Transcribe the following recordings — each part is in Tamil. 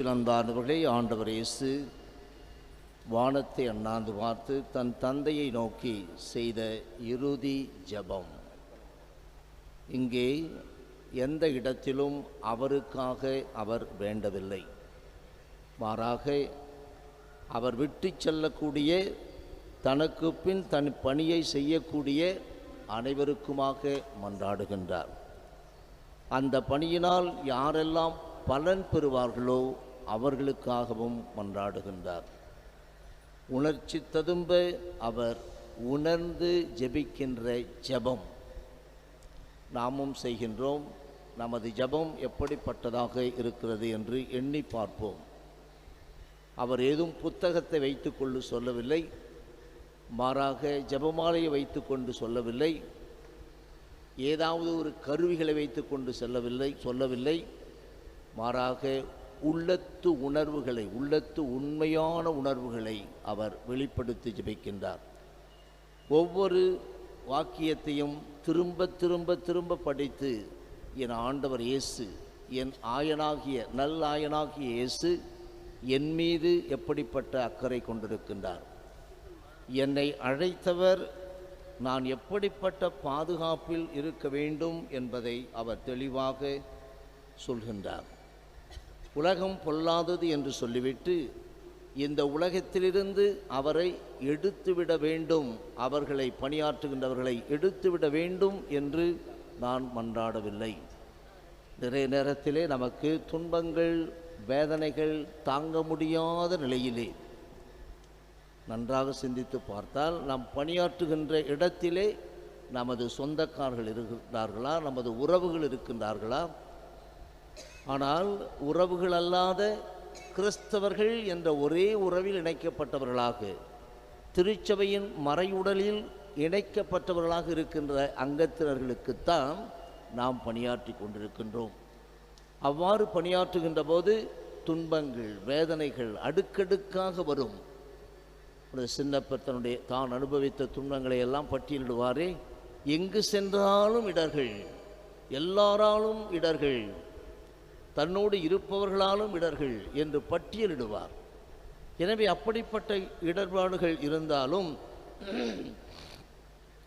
அன்பானவர்களே, ஆண்டவர் இயேசு வானத்தை அண்ணாந்து பார்த்து தன் தந்தையை நோக்கி செய்த இறுதி ஜெபம். இங்கே எந்த இடத்திலும் அவருக்காக அவர் வேண்டவில்லை. மாறாக அவர் விட்டு செல்லக்கூடிய, தனக்கு பின் தன் பணியை செய்யக்கூடிய அனைவருக்குமாக மன்றாடுகின்றார். அந்த பணியினால் யாரெல்லாம் பலன் பெறுவார்களோ அவர்களுக்காகவும் மன்றாடுகின்றார். உணர்ச்சி ததும்ப அவர் உணர்ந்து ஜெபிக்கின்ற ஜெபம் நாமும் செய்கின்றோம். நமது ஜெபம் எப்படிப்பட்டதாக இருக்கிறது என்று எண்ணி பார்ப்போம். அவர் ஏதும் புத்தகத்தை வைத்துக்கொண்டு சொல்லவில்லை, மாறாக ஜெபமாலையை வைத்துக்கொண்டு சொல்லவில்லை, ஏதாவது ஒரு கருவிகளை வைத்துக்கொண்டு சொல்லவில்லை. மாறாக உள்ளத்து உணர்வுகளை, உள்ளத்து உண்மையான உணர்வுகளை அவர் வெளிப்படுத்தி ஜெபிக்கின்றார். ஒவ்வொரு வாக்கியத்தையும் திரும்ப திரும்ப திரும்ப படித்து, என் ஆண்டவர் இயேசு, என் நல்லாயனாகிய இயேசு என் மீது எப்படிப்பட்ட அக்கறை கொண்டிருக்கின்றார், என்னை அழைத்தவர் நான் எப்படிப்பட்ட பாதுகாப்பில் இருக்க வேண்டும் என்பதை அவர் தெளிவாக சொல்கின்றார். உலகம் பொல்லாதது என்று சொல்லிவிட்டு இந்த உலகத்திலிருந்து அவரை எடுத்துவிட வேண்டும், அவர்களை பணியாற்றுகின்றவர்களை எடுத்துவிட வேண்டும் என்று நான் மன்றாடவில்லை. நிறைய நேரத்திலே நமக்கு துன்பங்கள், வேதனைகள் தாங்க முடியாத நிலையிலே நன்றாக சிந்தித்து பார்த்தால், நாம் பணியாற்றுகின்ற இடத்திலே நமது சொந்தக்காரர்கள் இருக்கின்றார்களா, நமது உறவுகள் இருக்கின்றார்களா? ஆனால் உறவுகள் அல்லாத கிறிஸ்தவர்கள் என்ற ஒரே உறவில் இணைக்கப்பட்டவர்களாக, திருச்சபையின் மறையுடலில் இணைக்கப்பட்டவர்களாக இருக்கின்ற அங்கத்தினர்களுக்குத்தான் நாம் பணியாற்றி கொண்டிருக்கின்றோம். அவ்வாறு பணியாற்றுகின்ற போது துன்பங்கள், வேதனைகள் அடுக்கடுக்காக வரும். ஒரு சின்னப்பர் தான் அனுபவித்த துன்பங்களை எல்லாம் பட்டியலிடுவாரே, எங்கு சென்றாலும் இடர்கள், எல்லாராலும் இடர்கள், தன்னோடு இருப்பவர்களாலும் இடர்கள் என்று பட்டியலிடுவார். எனவே அப்படிப்பட்ட இடர்பாடுகள் இருந்தாலும்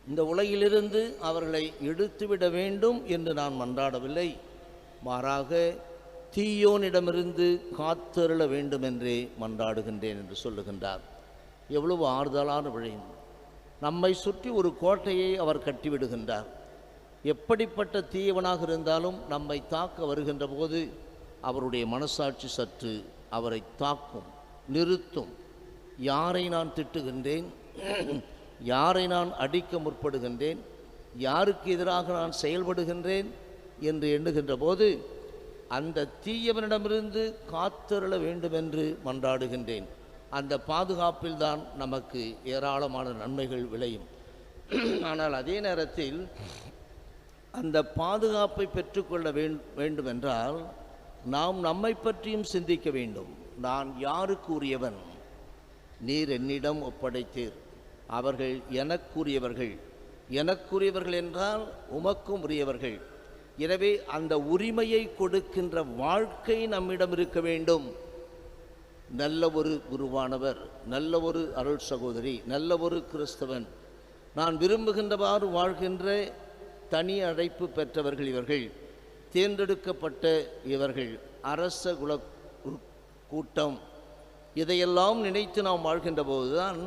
இந்த உலகிலிருந்து அவர்களை எடுத்துவிட வேண்டும் என்று நான் மன்றாடவில்லை. மாறாக தீயோனிடமிருந்து காத்தருள வேண்டும் என்றே மன்றாடுகின்றேன் என்று சொல்லுகின்றார். எவ்வளவு ஆறுதலான விடயம்! நம்மை சுற்றி ஒரு கோட்டையை அவர் கட்டிவிடுகின்றார். எப்படிப்பட்ட தீயவனாக இருந்தாலும் நம்மை தாக்க வருகின்ற போது அவருடைய மனசாட்சி சற்று அவரை தாக்கும், நிறுத்தும். யாரை நான் திட்டுகின்றேன், யாரை நான் அடிக்க முற்படுகின்றேன், யாருக்கு எதிராக நான் செயல்படுகின்றேன் என்று எண்ணுகின்ற போது அந்த தீயவனிடமிருந்து காத்தருள வேண்டும் என்று மன்றாடுகின்றேன். அந்த பாதுகாப்பில்தான் நமக்கு ஏராளமான நன்மைகள் விளையும். ஆனால் அதே நேரத்தில் அந்த பாதுகாப்பை பெற்றுக்கொள்ள வேண்டுமென்றால் நாம் நம்மை பற்றியும் சிந்திக்க வேண்டும். நான் யாருக்கு உரியவன்? நீர் என்னிடம் ஒப்படைத்தீர், அவர்கள் எனக்குரியவர்கள். எனக்குரியவர்கள் என்றால் உமக்கும் உரியவர்கள். எனவே அந்த உரிமையை கொடுக்கின்ற வாழ்க்கை நம்மிடம் இருக்க வேண்டும். நல்ல ஒரு குருவானவர், நல்ல ஒரு அருள் சகோதரி, நல்ல ஒரு கிறிஸ்தவன், நான் விரும்புகின்றவாறு வாழ்கின்ற தனி அழைப்பு பெற்றவர்கள் இவர்கள், தேர்ந்தெடுக்கப்பட்ட இவர்கள், அரச குல கூட்டம், இதையெல்லாம் நினைத்து நாம் வாழ்கின்ற போதுதான்,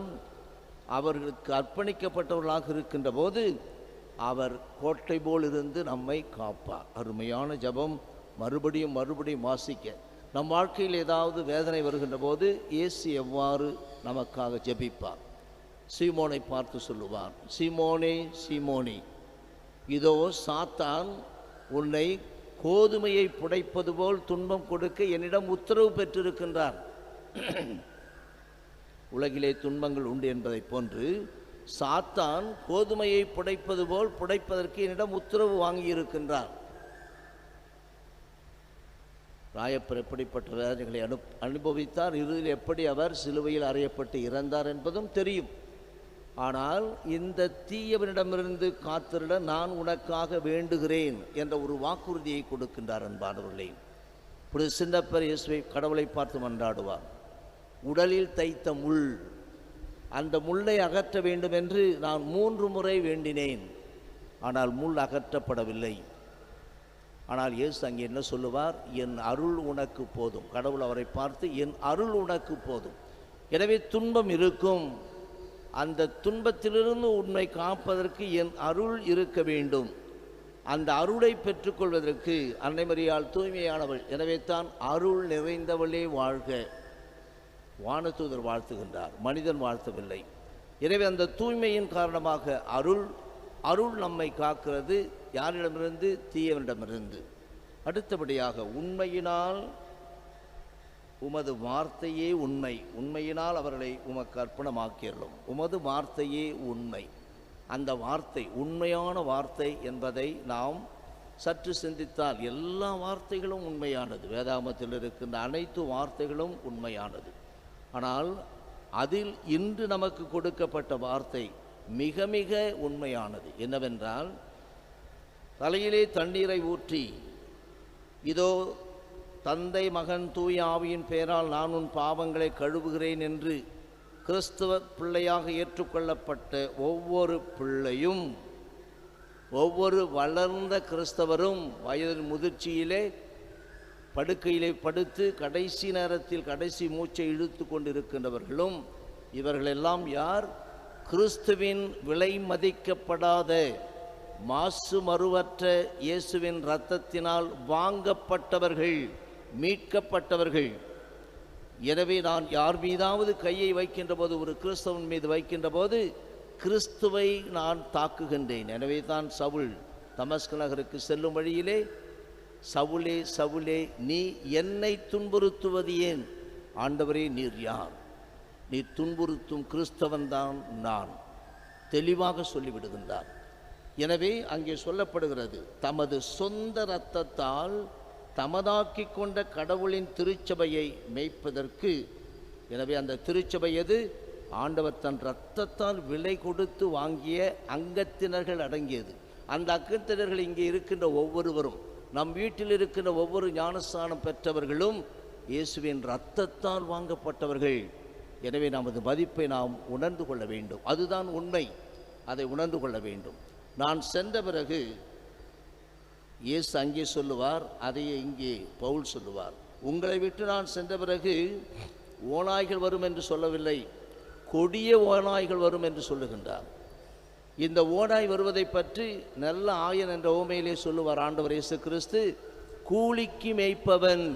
அவர்களுக்கு அர்ப்பணிக்கப்பட்டவர்களாக இருக்கின்ற போது அவர் கோட்டை போல் இருந்து நம்மை காப்பார். அருமையான ஜெபம் மறுபடியும் வாசிக்க. நம் வாழ்க்கையில் ஏதாவது வேதனை வருகின்ற போது இயேசு எவ்வாறு நமக்காக ஜெபிப்பார்? சீமோனை பார்த்து சொல்லுவார், சீமோனே சீமோனே, இதோ சாத்தான் உன்னை கோதுமையை புடைப்பது போல் துன்பம் கொடுக்க என்னிடம் உத்தரவு பெற்றிருக்கின்றார். உலகிலே துன்பங்கள் உண்டு என்பதை போன்று சாத்தான் கோதுமையை புடைப்பது போல் புடைப்பதற்கு என்னிடம் உத்தரவு வாங்கியிருக்கின்றார். ராயப்பர் எப்படிப்பட்ட வேதனைகளை அனுபவித்தார், இறுதியில் எப்படி அவர் சிலுவையில் அறையப்பட்டு இறந்தார் என்பதும் தெரியும். ஆனால் இந்த தீயவனிடமிருந்து காத்திருட நான் உனக்காக வேண்டுகிறேன் என்ற ஒரு வாக்குறுதியை கொடுக்கின்றார். அன்பானவர்களே, இப்படி சின்னப்பர் இயேசுவை கடவுளை பார்த்து மன்றாடுவார். உடலில் தைத்த முள், அந்த முள்ளை அகற்ற வேண்டும் என்று நான் 3 முறை வேண்டினேன். ஆனால் முள் அகற்றப்படவில்லை. ஆனால் இயேசு அங்கே என்ன சொல்லுவார்? என் அருள் உனக்கு போதும். கடவுள் அவரை பார்த்து என் அருள் உனக்கு போதும். எனவே துன்பம் இருக்கும், அந்த துன்பத்திலிருந்து உன்னை காப்பதற்கு என் அருள் இருக்க வேண்டும். அந்த அருளை பெற்றுக்கொள்வதற்கு அன்னை மரியாள் தூய்மையானவள். எனவே தான் அருள் நிறைந்தவளே வாழ்க வானதூதர் வாழ்த்துகின்றார், மனிதன் வாழ்த்தவில்லை. எனவே அந்த தூய்மையின் காரணமாக அருள் நம்மை காக்கிறது. யாரிடமிருந்து? தீயவனிடமிருந்து. அடுத்தபடியாக உண்மையினால் உமது வார்த்தையே உண்மை, உண்மையினால் அவர்களை உமக்கு அர்ப்பணமாக்கியறலும். உமது வார்த்தையே உண்மை. அந்த வார்த்தை உண்மையான வார்த்தை என்பதை நாம் சற்று சிந்தித்தால் எல்லா வார்த்தைகளும் உண்மையானது. வேதாகமத்தில் இருக்கின்ற அனைத்து வார்த்தைகளும் உண்மையானது. ஆனால் அதில் இன்று நமக்கு கொடுக்கப்பட்ட வார்த்தை மிக மிக உண்மையானது. என்னவென்றால், தலையிலே தண்ணீரை ஊற்றி, இதோ தந்தை மகன் தூய ஆவியின் பெயரால் நான் உன் பாவங்களை கழுவுகிறேன் என்று கிறிஸ்துவ பிள்ளையாக ஏற்றுக்கொள்ளப்பட்ட ஒவ்வொரு பிள்ளையும், ஒவ்வொரு வளர்ந்த கிறிஸ்தவரும் வயது முதிர்ச்சியிலே படுக்கையிலே படுத்து கடைசி நேரத்தில் கடைசி மூச்சை இழுத்து கொண்டிருக்கின்றவர்களும், இவர்களெல்லாம் யார்? கிறிஸ்துவின் விலை மதிக்கப்படாத மாசு மறுவற்ற இயேசுவின் இரத்தத்தினால் வாங்கப்பட்டவர்கள், மீட்கப்பட்டவர்கள். எனவே நான் யார் மீதாவது கையை வைக்கின்ற போது, ஒரு கிறிஸ்தவன் மீது வைக்கின்ற போது கிறிஸ்துவை நான் தாக்குகின்றேன். எனவே தான் சவுல் தமஸ்கு நகருக்கு செல்லும் வழியிலே, சவுலே சவுலே நீ என்னை துன்புறுத்துவது ஏன்? ஆண்டவரே நீர் யார்? நீ துன்புறுத்தும் கிறிஸ்தவன்தான் நான், தெளிவாக சொல்லிவிடுகின்றார். எனவே அங்கே சொல்லப்படுகிறது, தமது சொந்த இரத்தத்தால் தமதாக்கி கொண்ட கடவுளின் திருச்சபையை மேய்ப்பதற்கு. எனவே அந்த திருச்சபை எது? ஆண்டவர் தன் இரத்தத்தால் விலை கொடுத்து வாங்கிய அங்கத்தினர்கள் அடங்கியது. அந்த அங்கத்தினர்கள் இங்கே இருக்கின்ற ஒவ்வொருவரும், நம் வீட்டில் இருக்கின்ற ஒவ்வொரு ஞானஸ்தானம் பெற்றவர்களும் இயேசுவின் இரத்தத்தால் வாங்கப்பட்டவர்கள். எனவே நமது மதிப்பை நாம் உணர்ந்து கொள்ள வேண்டும். அதுதான் உண்மை. அதை உணர்ந்து கொள்ள வேண்டும். நான் சென்ற பிறகு இயேசு அங்கே சொல்லுவார், அதையே இங்கே பவுல் சொல்லுவார். உங்களை விட்டு நான் சென்ற பிறகு ஓநாய்கள் வரும் என்று சொல்லவில்லை, கொடிய ஓநாய்கள் வரும் என்று சொல்லுகின்றார். இந்த ஓநாய் வருவதை பற்றி நல்ல ஆயன் என்ற ஓமையிலே சொல்லுவார் ஆண்டவர் இயேசு கிறிஸ்து. கூலிக்கு மேய்ப்பவன்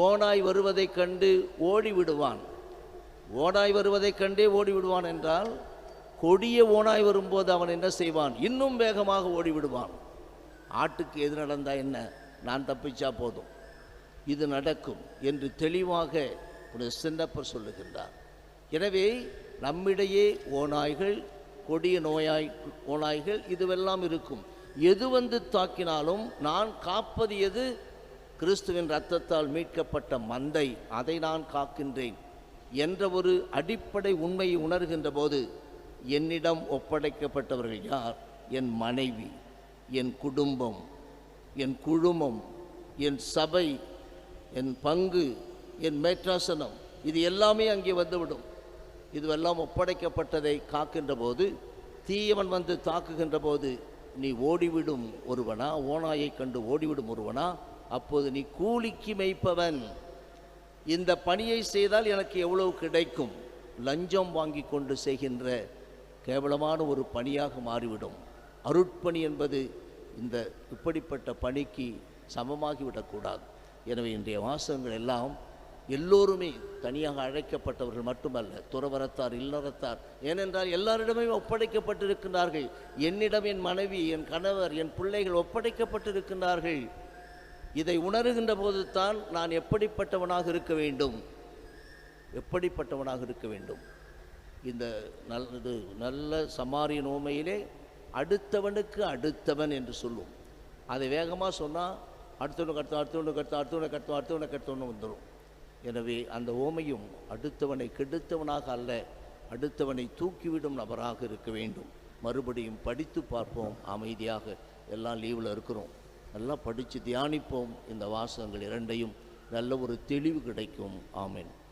ஓநாய் வருவதைக் கண்டு ஓடிவிடுவான். ஓநாய் வருவதைக் கண்டே ஓடிவிடுவான் என்றால், கொடிய ஓநாய் வரும்போது அவன் என்ன செய்வான்? இன்னும் வேகமாக ஓடிவிடுவான். ஆட்டுக்கு எது நடந்தா என்ன, நான் தப்பிச்சா போதும், இது நடக்கும் என்று தெளிவாக சின்னப்பர் சொல்லுகின்றார். எனவே நம்மிடையே ஓநாய்கள், கொடிய ஓநாய்கள் இதுவெல்லாம் இருக்கும். எது வந்து தாக்கினாலும் நான் காப்பது எது? கிறிஸ்துவின் இரத்தத்தால் மீட்கப்பட்ட மந்தை, அதை நான் காக்கின்றேன் என்ற ஒரு அடிப்படை உண்மையை உணர்கின்ற போது, என்னிடம் ஒப்படைக்கப்பட்டவர்கள் யார்? என் மனைவி, என் குடும்பம், என் குழுமம், என் சபை, என் பங்கு, என் மேற்றாசனம், இது எல்லாமே அங்கே வந்துவிடும். இதுவெல்லாம் ஒப்படைக்கப்பட்டதை காக்கின்ற போது, தீயவன் வந்து தாக்குகின்ற போது நீ ஓடிவிடும் ஒருவனா? ஓநாயை கண்டு ஓடிவிடும் ஒருவனா? அப்போது நீ கூலிக்கு மேய்ப்பவன். இந்த பணியை செய்தால் எனக்கு எவ்வளவு கிடைக்கும்? லஞ்சம் வாங்கி கொண்டு செய்கின்ற கேவலமான ஒரு பணியாக மாறிவிடும். அருட்பணி என்பது இந்த இப்படிப்பட்ட பணிக்கு சமமாகிவிடக்கூடாது. எனவே இன்றைய வாசகங்கள் எல்லாம் எல்லோருமே தனியாக அழைக்கப்பட்டவர்கள் மட்டுமல்ல, துறவரத்தார், இல்லறத்தார். ஏனென்றால் எல்லாரிடமே ஒப்படைக்கப்பட்டிருக்கின்றார்கள். என்னிடம் என் மனைவி, என் கணவர், என் பிள்ளைகள் ஒப்படைக்கப்பட்டிருக்கின்றார்கள். இதை உணர்கின்ற போது தான் நான் எப்படிப்பட்டவனாக இருக்க வேண்டும், எப்படிப்பட்டவனாக இருக்க வேண்டும். இந்த நல்ல சமாரியன் ஓமையிலே அடுத்தவனுக்கு அடுத்தவன் என்று சொல்லும். அதை வேகமாக சொன்னால் அடுத்தவனுக்கு வந்துடும். எனவே அந்த ஓமையும் அடுத்தவனை கெடுத்தவனாக அல்ல, அடுத்தவனை தூக்கிவிடும் நபராக இருக்க வேண்டும். மறுபடியும் படித்து பார்ப்போம். அமைதியாக, எல்லாம் லீவில் இருக்கிறோம். நல்லா படித்து தியானிப்போம். இந்த வாசகங்கள் இரண்டையும் நல்ல ஒரு தெளிவு கிடைக்கும். ஆமென்.